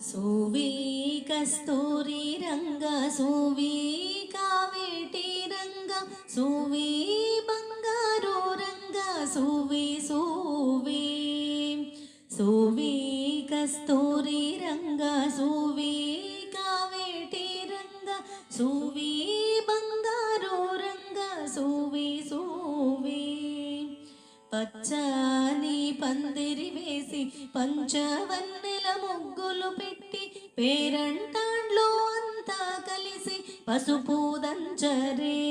సోవి కస్తూరి రంగ సోవి కావేటి రంగ సోవి బంగారు రంగ సోవి సోవి సోవి కస్తూరి రంగ సోవి కావేటి రంగ సోవి బంగారు రంగ సోవి సోవి పచ్చని పందిరి వేసి పంచవన్నెల ముగ్గులు పెట్టి పేరంటాండ్లో అంతా కలిసి పసుపు దంచరే.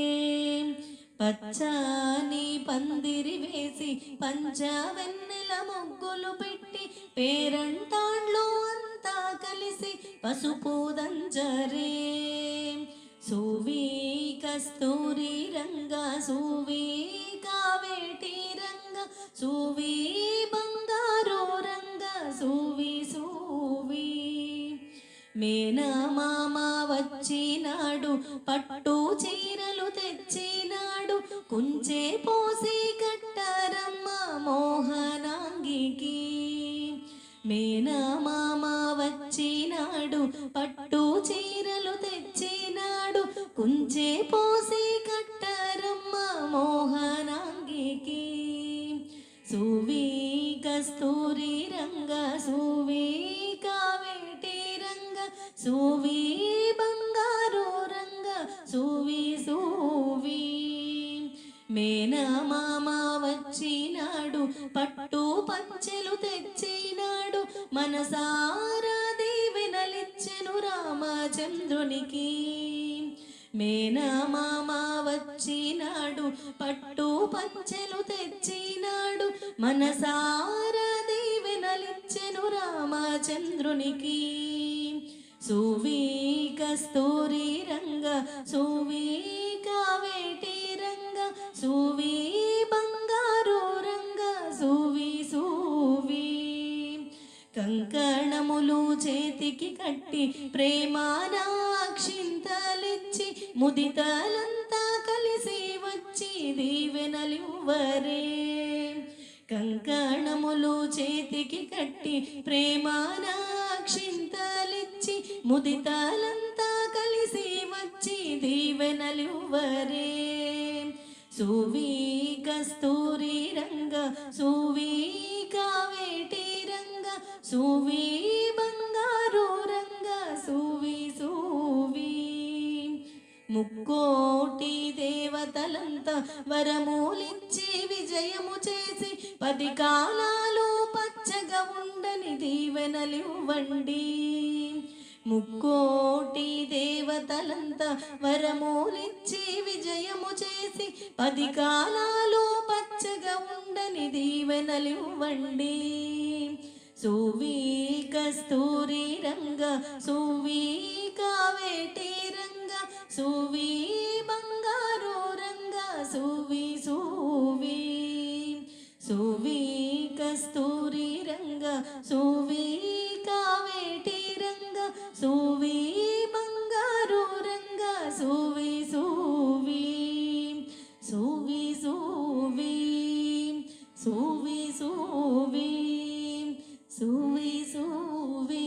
పచ్చని పందిరి వేసి పంచవన్నెల ముగ్గులు పెట్టి పేరంటాండ్లో అంతా కలిసి పసుపు దంచరే. సోవి కస్తూరి రంగ సోవి కావేటి రంగ సోవి బంగారు రంగ సోవి సోవి మేనమామ వచ్చినాడు పట్టు చీరలు తెచ్చినాడు కుంచె పోసి కట్టరమ్మ మోహనాంగికి. మేనమామ వచ్చినాడు పట్టు చీరలు తెచ్చినాడు కుంచె పోసి కట్టరమ్మ మోహనాంగికి. సోవి కస్తూరి రంగ సోవి కావేటి రంగ సోవి బంగారు రంగ సోవి సోవి మేనమామ వచ్చినాడు పట్టు పంచెలు తెచ్చినాడు మనసారా దీవెనలిచ్చెను రామచంద్రునికి. మేనమామ వచ్చినాడు పట్టు పంచెలు తెచ్చినాడు మనసారా దీవెనలిచ్చెను రామచంద్రునికి. సోవి కస్తూరి రంగ సోవి కావేటి రంగ సోవి బంగారు రంగ సోవి సోవి కంకణములు చేతికి కట్టి ప్రేమానాక్షింతలిచ్చి ముదితలంతా కలిసి వచ్చి దీవెనలివ్వరే. కంకణములు చేతికి కట్టి ప్రేమానాక్షింతలిచ్చి ముదితలంతా కలిసి వచ్చి దీవెనలివ్వరే. సోవి కస్తూరి రంగ సోవి కావేటి రంగ సోవి బంగారు రంగ సోవి సోవి ముక్కోటి దేవతలంతా వరమూలిచ్చి విజయము చేసి 10 కాలాలు పచ్చగా ఉండని దీవెనలివ్వండి. ముక్కోటి దేవతలంతా వరమూలిచ్చి విజయము చేసి 10 కాలాలు పచ్చగా ఉండని దీవెనలివ్వండి. సోవి కస్తూరి రంగ సోవి కావేటి రంగ సోవి బంగారు రంగ సోవి సోవి సోవి కస్తూరి రంగ సోవి కావేటి రంగ సోవి బంగారు రంగ సోవి సోవి సోవి సోవి సోవి సోవి సోవి సోవి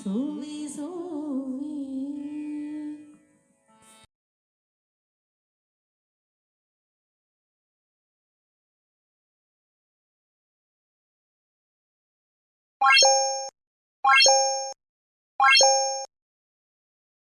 సోవి సోవి